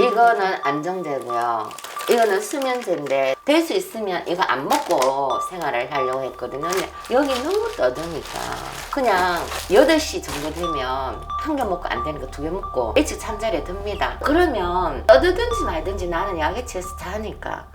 이거는 안정제고요. 이거는 수면제인데 될 수 있으면 이거 안 먹고 생활을 하려고 했거든요. 근데 여기 너무 떠드니까 그냥 8시 정도 되면 한 개 먹고 안 되는 거 2개 먹고 일찍 잠자리에 듭니다. 그러면 떠들든지 말든지 나는 약에 취해서 자니까.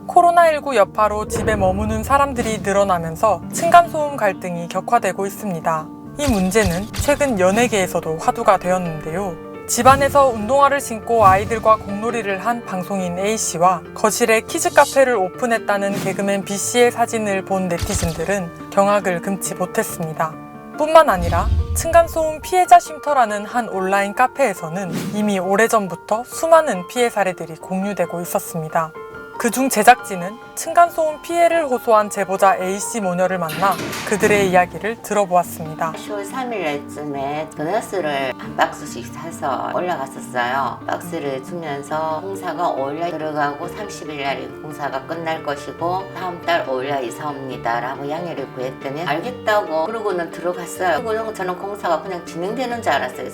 코로나19 여파로 집에 머무는 사람들이 늘어나면서 층간소음 갈등이 격화되고 있습니다. 이 문제는 최근 연예계에서도 화두가 되었는데요. 집안에서 운동화를 신고 아이들과 공놀이를 한 방송인 A씨와 거실에 키즈 카페를 오픈했다는 개그맨 B씨의 사진을 본 네티즌들은 경악을 금치 못했습니다. 뿐만 아니라 층간소음 피해자 쉼터라는 한 온라인 카페에서는 이미 오래전부터 수많은 피해 사례들이 공유되고 있었습니다. 그중 제작진은 층간소음 피해를 호소한 제보자 A씨 모녀를 만나 그들의 이야기를 들어보았습니다. 10월 3일쯤에 도넛을 한 박스씩 사서 올라갔었어요. 박스를 주면서 공사가 5일날 들어가고 30일날 공사가 끝날 것이고 다음 달 5일날 이사 옵니다 라고 양해를 구했더니 알겠다고 그러고는 들어갔어요. 그리고 저는 공사가 그냥 진행되는 줄 알았어요.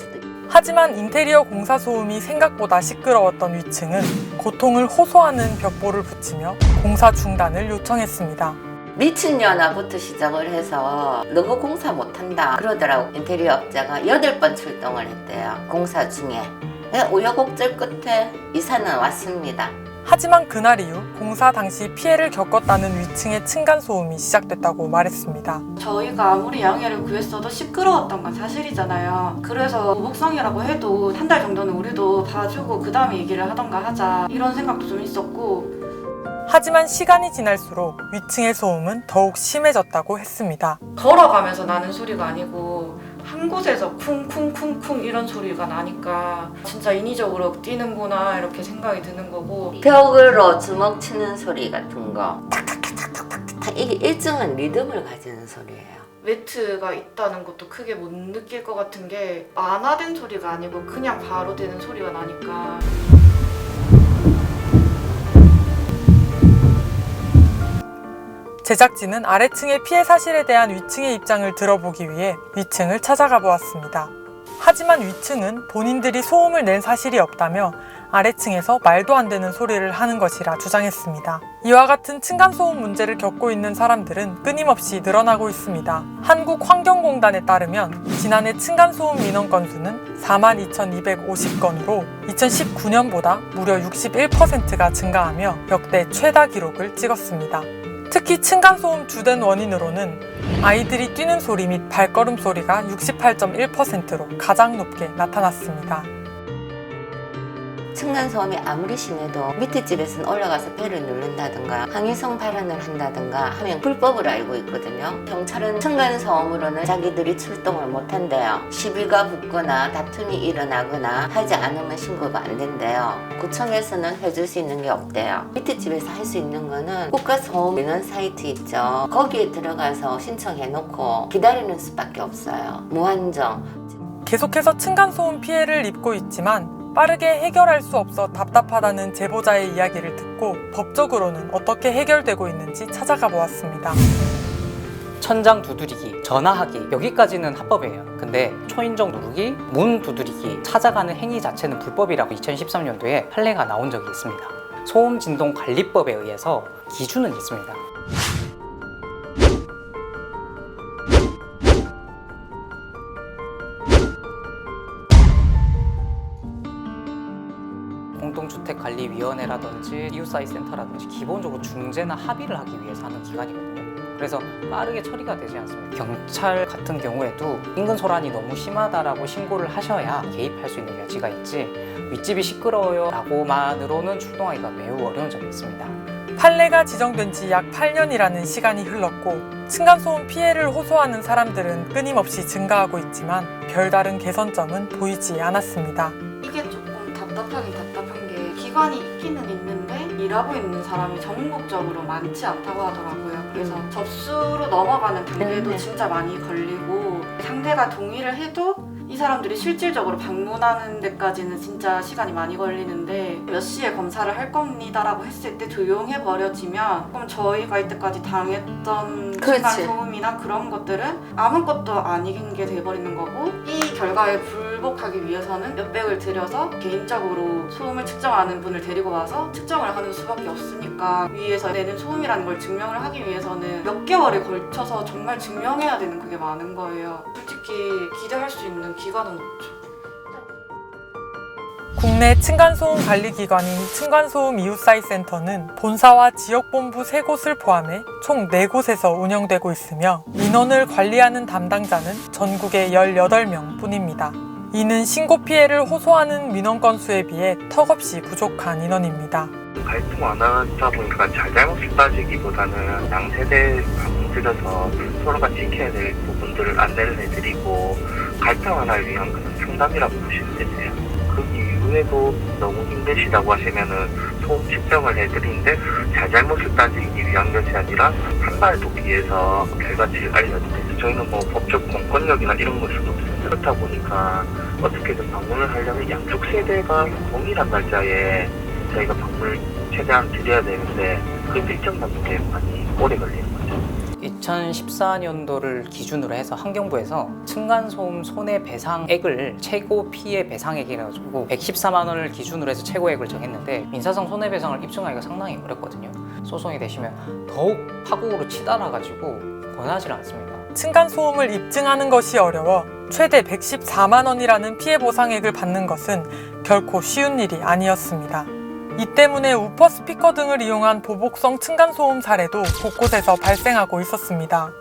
하지만 인테리어 공사 소음이 생각보다 시끄러웠던 위층은 고통을 호소하는 벽보를 붙이며 공사 중단을 요청했습니다. 미친년아부터 시작을 해서 너가 공사 못한다 그러더라고. 인테리어 업자가 8번 출동을 했대요. 공사 중에. 우여곡절 끝에 이사는 왔습니다. 하지만 그날 이후 공사 당시 피해를 겪었다는 위층의 층간소음이 시작됐다고 말했습니다. 저희가 아무리 양해를 구했어도 시끄러웠던 건 사실이잖아요. 그래서 보복성이라고 해도 한 달 정도는 우리도 봐주고 그 다음에 얘기를 하던가 하자 이런 생각도 좀 있었고. 하지만 시간이 지날수록 위층의 소음은 더욱 심해졌다고 했습니다. 걸어가면서 나는 소리가 아니고 한 곳에서 쿵쿵쿵쿵 이런 소리가 나니까 진짜 인위적으로 뛰는구나 이렇게 생각이 드는 거고. 벽으로 주먹 치는 소리 같은 거 탁탁탁탁탁탁 이게 일정한 리듬을 가지는 소리예요. 매트가 있다는 것도 크게 못 느낄 것 같은 게 완화된 소리가 아니고 그냥 바로 되는 소리가 나니까. 제작진은 아래층의 피해 사실에 대한 위층의 입장을 들어보기 위해 위층을 찾아가 보았습니다. 하지만 위층은 본인들이 소음을 낸 사실이 없다며 아래층에서 말도 안 되는 소리를 하는 것이라 주장했습니다. 이와 같은 층간소음 문제를 겪고 있는 사람들은 끊임없이 늘어나고 있습니다. 한국환경공단에 따르면 지난해 층간소음 민원 건수는 42,250건으로 2019년보다 무려 61%가 증가하며 역대 최다 기록을 찍었습니다. 특히 층간소음 주된 원인으로는 아이들이 뛰는 소리 및 발걸음 소리가 68.1%로 가장 높게 나타났습니다. 층간소음이 아무리 심해도 밑에 집에서는 올라가서 벨을 누른다든가 항의성 발언을 한다든가 하면 불법을 알고 있거든요. 경찰은 층간소음으로는 자기들이 출동을 못한대요. 시비가 붙거나 다툼이 일어나거나 하지 않으면 신고가 안 된대요. 구청에서는 해줄 수 있는 게 없대요. 밑에 집에서 할 수 있는 거는 국가소음 민원 사이트 있죠. 거기에 들어가서 신청해놓고 기다리는 수밖에 없어요. 무한정. 계속해서 층간소음 피해를 입고 있지만 빠르게 해결할 수 없어 답답하다는 제보자의 이야기를 듣고 법적으로는 어떻게 해결되고 있는지 찾아가 보았습니다. 천장 두드리기, 전화하기 여기까지는 합법이에요. 근데 초인종 누르기, 문 두드리기, 찾아가는 행위 자체는 불법이라고 2013년도에 판례가 나온 적이 있습니다. 소음진동관리법에 의해서 기준은 있습니다. 공동주택관리위원회라든지 이웃사회센터라든지 기본적으로 중재나 합의를 하기 위해서 하는 기관이거든요. 그래서 빠르게 처리가 되지 않습니다. 경찰 같은 경우에도 인근 소란이 너무 심하다라고 신고를 하셔야 개입할 수 있는 여지가 있지 윗집이 시끄러워요 라고만으로는 출동하기가 매우 어려운 점이 있습니다. 판례가 지정된 지 약 8년이라는 시간이 흘렀고 층간소음 피해를 호소하는 사람들은 끊임없이 증가하고 있지만 별다른 개선점은 보이지 않았습니다. 이게 조금 답답하긴 답답한 게 기관이 있기는 있는데 일하고 있는 사람이 전국적으로 많지 않다고 하더라고요. 그래서 접수로 넘어가는 단계도 진짜 많이 걸리고 상대가 동의를 해도 이 사람들이 실질적으로 방문하는 데까지는 진짜 시간이 많이 걸리는데 몇 시에 검사를 할 겁니다라고 했을 때 조용해 버려지면 그럼 저희가 이때까지 당했던 그렇지. 소음이나 그런 것들은 아무것도 아닌 게 돼버리는 거고 이 결과에 불복하기 위해서는 몇백을 들여서 개인적으로 소음을 측정하는 분을 데리고 와서 측정을 하는 수밖에 없으니까 위에서 내는 소음이라는 걸 증명을 하기 위해서는 몇 개월에 걸쳐서 정말 증명해야 되는 그게 많은 거예요. 솔직히 기대할 수 있는 기간은 없죠. 국내 층간소음 관리기관인 층간소음 이웃사회센터는 본사와 지역본부 3곳을 포함해 총 4곳에서 운영되고 있으며 민원을 관리하는 담당자는 전국에 18명 뿐입니다. 이는 신고 피해를 호소하는 민원 건수에 비해 턱없이 부족한 인원입니다. 갈등 완화하다 보니까 잘잘못을 따지기보다는 양세대 방문 들여서 서로가 지켜야 될 부분들을 안내를 해드리고 갈등 완화를 위한 그런 상담이라고 보시면 되세요. 그 이후에도 너무 힘드시다고 하시면은 소음 측정을 해드리는데 잘잘못을 따지기 위한 것이 아니라 한 발 더 위해서 결과치를 알려드려요. 저희는 뭐 법적 공권력이나 이런 것은 없어요. 그렇다 보니까 어떻게든 방문을 하려면 양쪽 세대가 동일한 날짜에 저희가 방문을 최대한 드려야 되는데 그 일정 받는 게 많이 오래 걸리는 거죠. 2014년도를 기준으로 해서 환경부에서 층간소음 손해배상액을 최고 피해 배상액이라 가지고 114만 원을 기준으로 해서 최고액을 정했는데 민사상 손해배상을 입증하기가 상당히 어렵거든요. 소송이 되시면 더욱 파국으로 치달아 가지고 권하지 않습니다. 층간소음을 입증하는 것이 어려워 최대 114만 원이라는 피해 보상액을 받는 것은 결코 쉬운 일이 아니었습니다. 이 때문에 우퍼 스피커 등을 이용한 보복성 층간소음 사례도 곳곳에서 발생하고 있었습니다.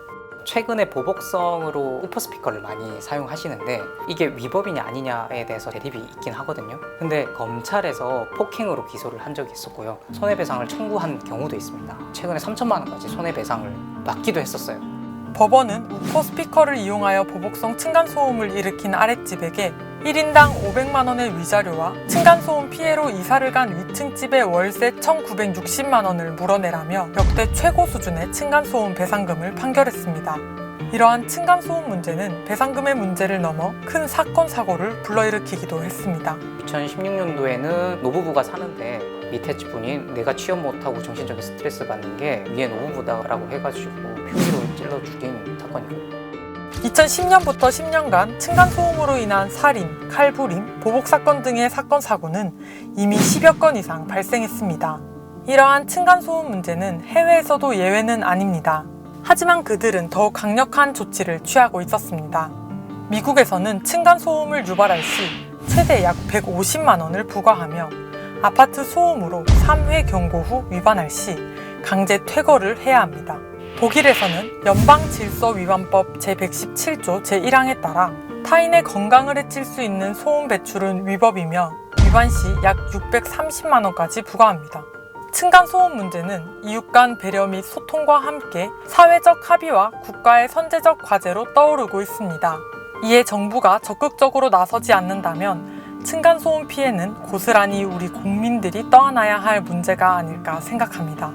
최근에 보복성으로 우퍼 스피커를 많이 사용하시는데 이게 위법이냐 아니냐에 대해서 대립이 있긴 하거든요. 근데 검찰에서 폭행으로 기소를 한 적이 있었고요. 손해배상을 청구한 경우도 있습니다. 최근에 3천만 원까지 손해배상을 받기도 했었어요. 법원은 우퍼 스피커를 이용하여 보복성 층간소음을 일으킨 아랫집에게 1인당 500만 원의 위자료와 층간소음 피해로 이사를 간 위층집의 월세 1,960만 원을 물어내라며 역대 최고 수준의 층간소음 배상금을 판결했습니다. 이러한 층간소음 문제는 배상금의 문제를 넘어 큰 사건 사고를 불러일으키기도 했습니다. 2016년도에는 노부부가 사는데 밑에 집분이 내가 취업 못하고 정신적인 스트레스 받는 게 위에 노부부다라고 해가지고 흉기로 찔러 죽인 사건이고 2010년부터 10년간 층간소음으로 인한 살인, 칼부림, 보복사건 등의 사건 사고는 이미 10여 건 이상 발생했습니다. 이러한 층간소음 문제는 해외에서도 예외는 아닙니다. 하지만 그들은 더욱 강력한 조치를 취하고 있었습니다. 미국에서는 층간소음을 유발할 시 최대 약 150만 원을 부과하며 아파트 소음으로 3회 경고 후 위반할 시 강제 퇴거를 해야 합니다. 독일에서는 연방질서위반법 제117조 제1항에 따라 타인의 건강을 해칠 수 있는 소음 배출은 위법이며 위반 시 약 630만 원까지 부과합니다. 층간소음 문제는 이웃 간 배려 및 소통과 함께 사회적 합의와 국가의 선제적 과제로 떠오르고 있습니다. 이에 정부가 적극적으로 나서지 않는다면 층간소음 피해는 고스란히 우리 국민들이 떠안아야 할 문제가 아닐까 생각합니다.